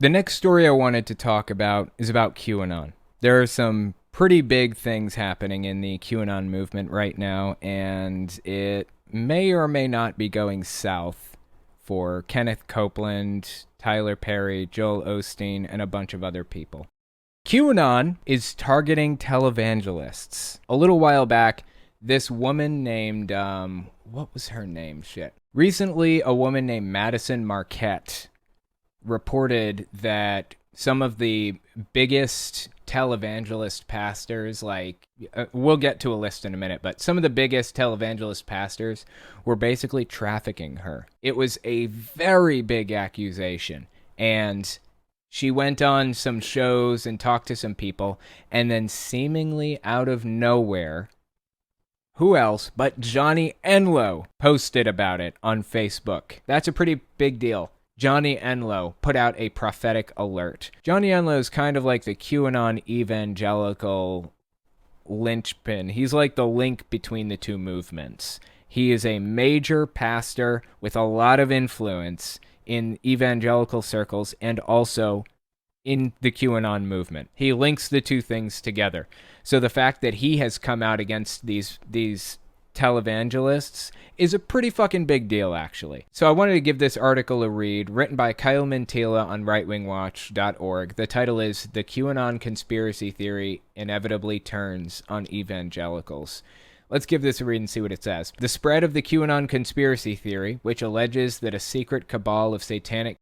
The next story I wanted to talk about is about QAnon. There are some pretty big things happening in the QAnon movement right now, and it may or may not be going south for Kenneth Copeland, Tyler Perry, Joel Osteen, and a bunch of other people. QAnon is targeting televangelists. A little while back, this woman named, what was her name? Shit. Recently, a woman named Madison Marquette reported that some of the biggest televangelist pastors, like, we'll get to a list in a minute, but some of the biggest televangelist pastors were basically trafficking her. It was a very big accusation, and she went on some shows and talked to some people, and then seemingly out of nowhere, who else but Johnny Enlow posted about it on Facebook. That's a pretty big deal. Johnny Enlow put out a prophetic alert. Johnny Enlow is kind of like the QAnon evangelical linchpin. He's like the link between the two movements. He is a major pastor with a lot of influence in evangelical circles and also in the QAnon movement. He links the two things together. So the fact that he has come out against these televangelists is a pretty fucking big deal, actually. So I wanted to give this article a read, written by Kyle Mintila on rightwingwatch.org. The title is "The QAnon Conspiracy Theory Inevitably Turns on Evangelicals." Let's give this a read and see what it says. The spread of the QAnon conspiracy theory, which alleges that a secret cabal of satanic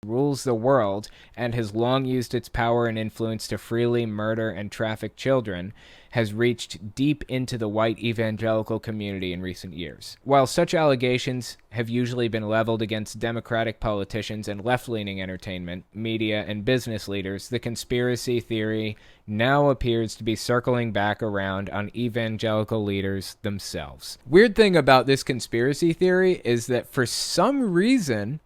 rules the world and has long used its power and influence to freely murder and traffic children, has reached deep into the white evangelical community in recent years. While such allegations have usually been leveled against Democratic politicians and left-leaning entertainment, media, and business leaders, the conspiracy theory now appears to be circling back around on evangelical leaders themselves. Weird thing about this conspiracy theory is that for some reason,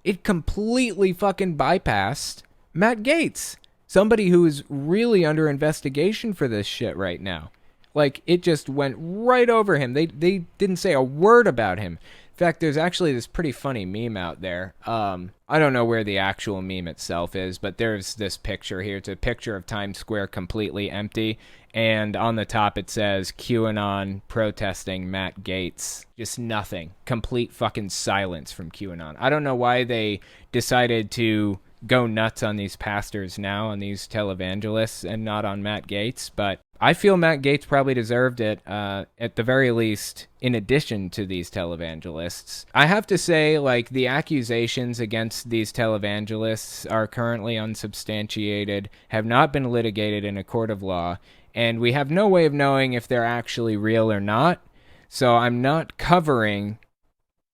it completely fucking bypassed Matt Gaetz, somebody who is really under investigation for this shit right now. Like, it just went right over him. They didn't say a word about him. In fact, there's actually this pretty funny meme out there. I don't know where the actual meme itself is, but there's this picture here. It's a picture of Times Square completely empty, and on the top it says QAnon protesting Matt Gaetz. Just nothing. Complete fucking silence from QAnon. I don't know why they decided to go nuts on these pastors now, on these televangelists, and not on Matt Gaetz, but I feel Matt Gaetz probably deserved it, at the very least, in addition to these televangelists. I have to say, like, the accusations against these televangelists are currently unsubstantiated, have not been litigated in a court of law, and we have no way of knowing if they're actually real or not, so I'm not covering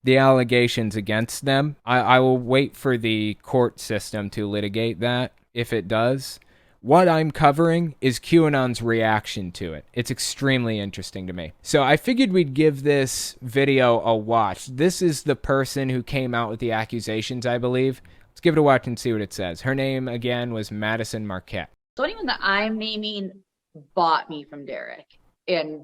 the allegations against them. I will wait for the court system to litigate that, if it does. What I'm covering is QAnon's reaction to it. It's extremely interesting to me. So I figured we'd give this video a watch. This is the person who came out with the accusations, I believe. Let's give it a watch and see what it says. Her name, again, was Madison Marquette. So anyone that I'm naming bought me from Derek and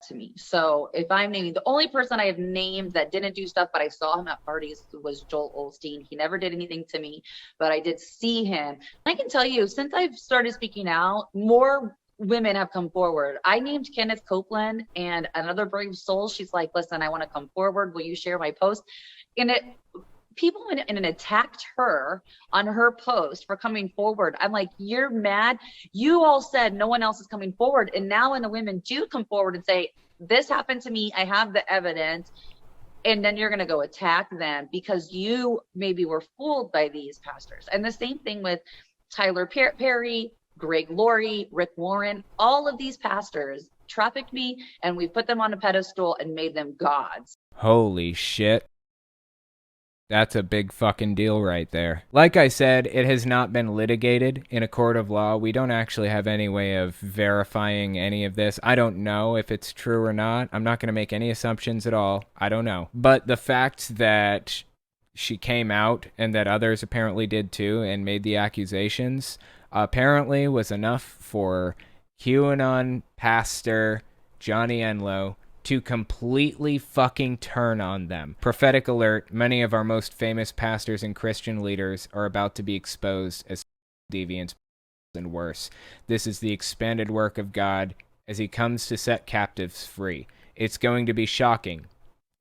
to me. So if I'm naming, the only person I have named that didn't do stuff, but I saw him at parties, was Joel Osteen. He never did anything to me, but I did see him. I can tell you, since I've started speaking out, more women have come forward. I named Kenneth Copeland and another brave soul. She's like, listen, I want to come forward. Will you share my post? And people went in and attacked her on her post for coming forward. I'm like, you're mad. You all said no one else is coming forward. And now when the women do come forward and say, this happened to me, I have the evidence, and then you're going to go attack them because you maybe were fooled by these pastors. And the same thing with Tyler Perry, Greg Laurie, Rick Warren, all of these pastors trafficked me, and we put them on a pedestal and made them gods. Holy shit. That's a big fucking deal right there. Like I said, it has not been litigated in a court of law. We don't actually have any way of verifying any of this. I don't know if it's true or not. I'm not going to make any assumptions at all. I don't know. But the fact that she came out and that others apparently did too and made the accusations apparently was enough for QAnon pastor Johnny Enlow to completely fucking turn on them. Prophetic alert, many of our most famous pastors and Christian leaders are about to be exposed as deviants and worse. This is the expanded work of God as he comes to set captives free. It's going to be shocking.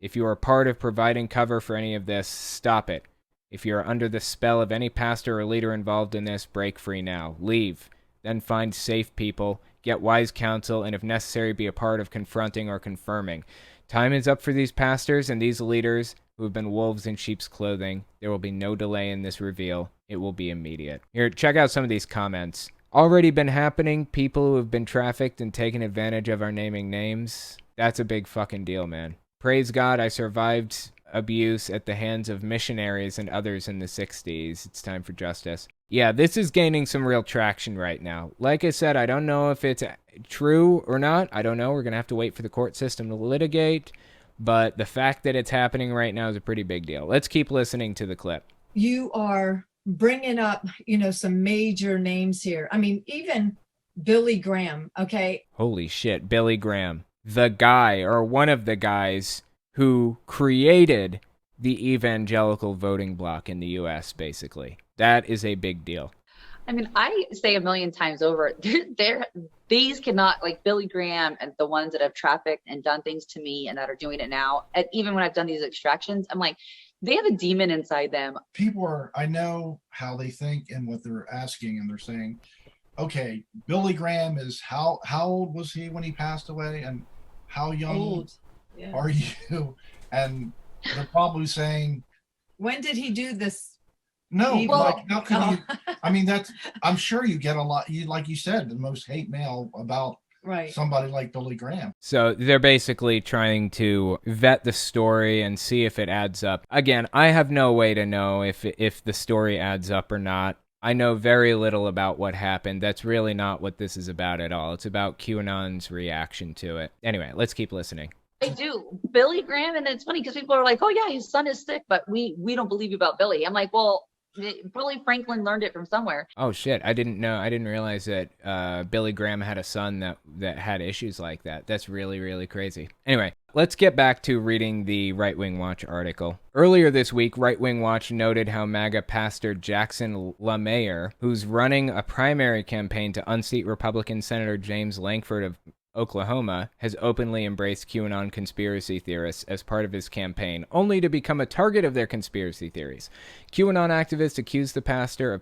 If you are part of providing cover for any of this, stop it. If you are under the spell of any pastor or leader involved in this, break free now. Leave. Then find safe people, get wise counsel, and if necessary, be a part of confronting or confirming. Time is up for these pastors and these leaders who have been wolves in sheep's clothing. There will be no delay in this reveal. It will be immediate. Here, check out some of these comments. Already been happening. People who have been trafficked and taken advantage of our naming names. That's a big fucking deal, man. Praise God, I survived abuse at the hands of missionaries and others in the 60s. It's time for justice. Yeah, this is gaining some real traction right now. Like I said, I don't know if it's true or not. I don't know. We're going to have to wait for the court system to litigate. But the fact that it's happening right now is a pretty big deal. Let's keep listening to the clip. You are bringing up, some major names here. I mean, even Billy Graham, okay? Holy shit, Billy Graham. The guy, or one of the guys, who created the evangelical voting bloc in the U.S., basically. That is a big deal. I mean, I say a million times over, these cannot, like Billy Graham and the ones that have trafficked and done things to me and that are doing it now, and even when I've done these extractions, I'm like, they have a demon inside them. I know how they think and what they're asking, and they're saying, okay, Billy Graham is how old was he when he passed away, and how young are you? And they're probably saying, when did he do this? No, Well, how can you? I mean, I'm sure you get a lot. Like you said, the most hate mail about somebody like Billy Graham. So they're basically trying to vet the story and see if it adds up. Again, I have no way to know if the story adds up or not. I know very little about what happened. That's really not what this is about at all. It's about QAnon's reaction to it. Anyway, let's keep listening. I do. Billy Graham, and it's funny because people are like, oh yeah, his son is sick, but we don't believe you about Billy. I'm like, well, Billy Franklin learned it from somewhere. Oh shit, I didn't know. I didn't realize that Billy Graham had a son that had issues like that. That's really, really crazy. Anyway, let's get back to reading the Right Wing Watch article. Earlier this week, Right Wing Watch noted how MAGA pastor Jackson LaMayer, who's running a primary campaign to unseat Republican Senator James Lankford of Oklahoma, has openly embraced QAnon conspiracy theorists as part of his campaign, only to become a target of their conspiracy theories. QAnon activists accused the pastor of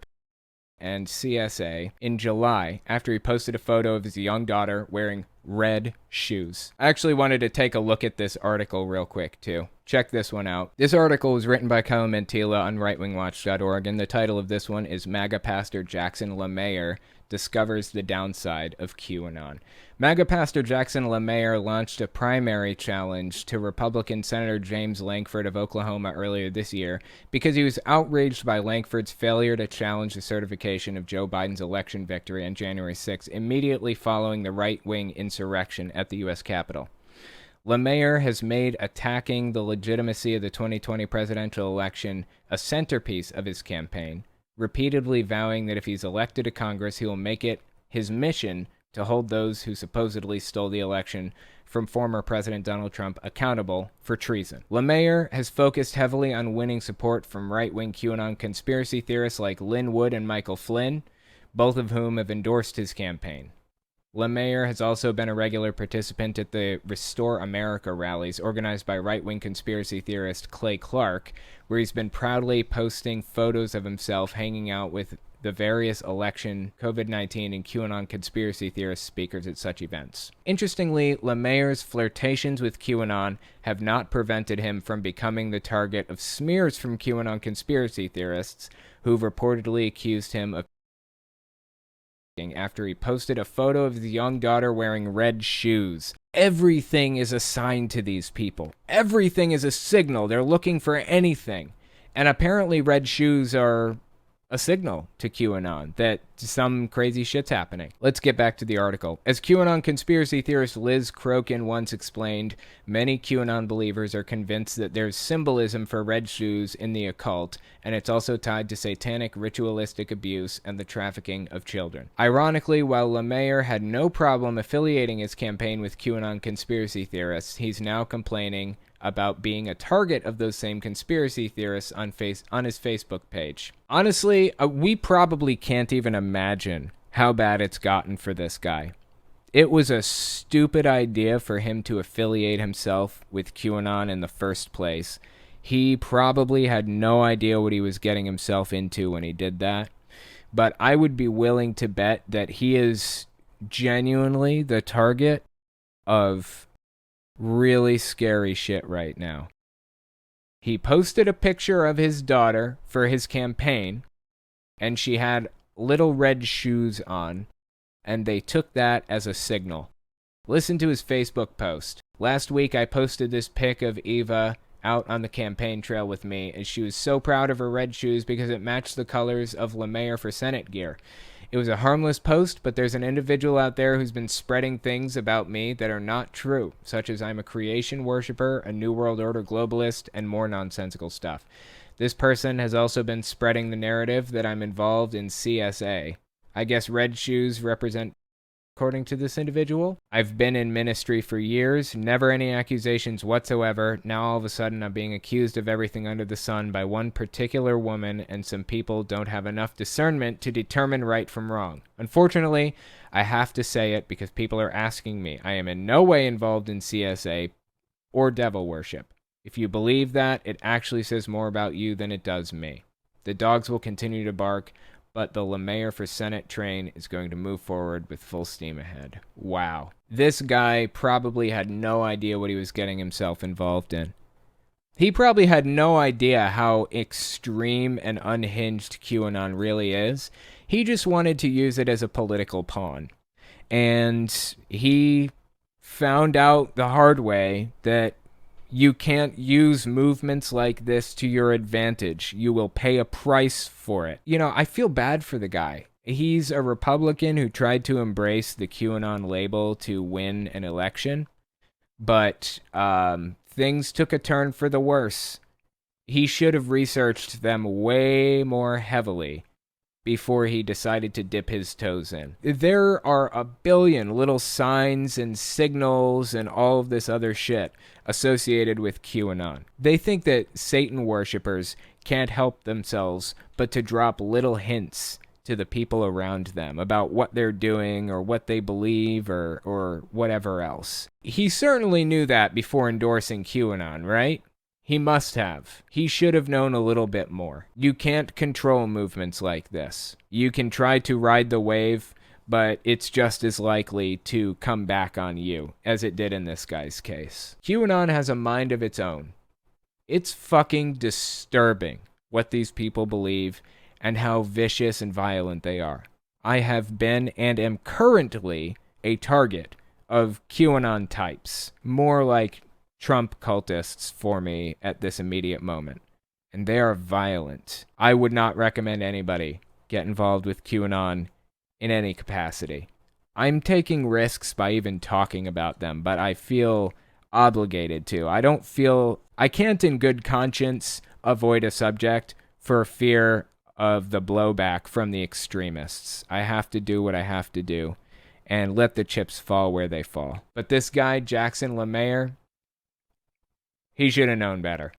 and CSA in July after he posted a photo of his young daughter wearing red shoes. I actually wanted to take a look at this article real quick, too. Check this one out. This article was written by Kyle Mantilla on rightwingwatch.org, and the title of this one is MAGA Pastor Jackson LaMayer Discovers the Downside of QAnon. MAGA Pastor Jackson LaMayer launched a primary challenge to Republican Senator James Lankford of Oklahoma earlier this year because he was outraged by Lankford's failure to challenge the certification of Joe Biden's election victory on January 6 immediately following the right-wing insurrection at the U.S. Capitol. LaMayer has made attacking the legitimacy of the 2020 presidential election a centerpiece of his campaign, repeatedly vowing that if he's elected to Congress, he will make it his mission to hold those who supposedly stole the election from former President Donald Trump accountable for treason. LaMayer has focused heavily on winning support from right-wing QAnon conspiracy theorists like Lin Wood and Michael Flynn, both of whom have endorsed his campaign. LaMayer has also been a regular participant at the Restore America rallies organized by right-wing conspiracy theorist Clay Clark, where he's been proudly posting photos of himself hanging out with the various election, COVID-19, and QAnon conspiracy theorist speakers at such events. Interestingly, LaMayer's flirtations with QAnon have not prevented him from becoming the target of smears from QAnon conspiracy theorists who've reportedly accused him of after he posted a photo of his young daughter wearing red shoes. Everything is a sign to these people. Everything is a signal. They're looking for anything. And apparently red shoes are a signal to QAnon that some crazy shit's happening. Let's get back to the article. As QAnon conspiracy theorist Liz Crokin once explained, many QAnon believers are convinced that there's symbolism for red shoes in the occult, and it's also tied to satanic ritualistic abuse and the trafficking of children. Ironically, while LeMaire had no problem affiliating his campaign with QAnon conspiracy theorists, he's now complaining about being a target of those same conspiracy theorists on his Facebook page. Honestly, we probably can't even imagine how bad it's gotten for this guy. It was a stupid idea for him to affiliate himself with QAnon in the first place. He probably had no idea what he was getting himself into when he did that. But I would be willing to bet that he is genuinely the target of really scary shit right now. He posted a picture of his daughter for his campaign, and she had little red shoes on, and they took that as a signal. Listen to his Facebook post. Last week I posted this pic of Eva out on the campaign trail with me, and she was so proud of her red shoes because it matched the colors of LeMaire for Senate gear. It was a harmless post, but there's an individual out there who's been spreading things about me that are not true, such as I'm a creation worshiper, a New World Order globalist, and more nonsensical stuff. This person has also been spreading the narrative that I'm involved in CSA. I guess red shoes represent, according to this individual. I've been in ministry for years, never any accusations whatsoever. Now all of a sudden I'm being accused of everything under the sun by one particular woman, and some people don't have enough discernment to determine right from wrong. Unfortunately, I have to say it because people are asking me. I am in no way involved in CSA or devil worship. If you believe that, it actually says more about you than it does me. The dogs will continue to bark, but the LeMaire for Senate train is going to move forward with full steam ahead. Wow. This guy probably had no idea what he was getting himself involved in. He probably had no idea how extreme and unhinged QAnon really is. He just wanted to use it as a political pawn. And he found out the hard way that you can't use movements like this to your advantage. You will pay a price for it. You know, I feel bad for the guy. He's a Republican who tried to embrace the QAnon label to win an election, but things took a turn for the worse. He should have researched them way more heavily before he decided to dip his toes in. There are a billion little signs and signals and all of this other shit associated with QAnon. They think that Satan worshippers can't help themselves but to drop little hints to the people around them about what they're doing or what they believe or whatever else. He certainly knew that before endorsing QAnon, right? He must have. He should have known a little bit more. You can't control movements like this. You can try to ride the wave, but it's just as likely to come back on you as it did in this guy's case. QAnon has a mind of its own. It's fucking disturbing what these people believe and how vicious and violent they are. I have been and am currently a target of QAnon types, more like Trump cultists for me at this immediate moment. And they are violent. I would not recommend anybody get involved with QAnon in any capacity. I'm taking risks by even talking about them, but I feel obligated to. I can't in good conscience avoid a subject for fear of the blowback from the extremists. I have to do what I have to do and let the chips fall where they fall. But this guy, Jackson LeMaire, he should have known better.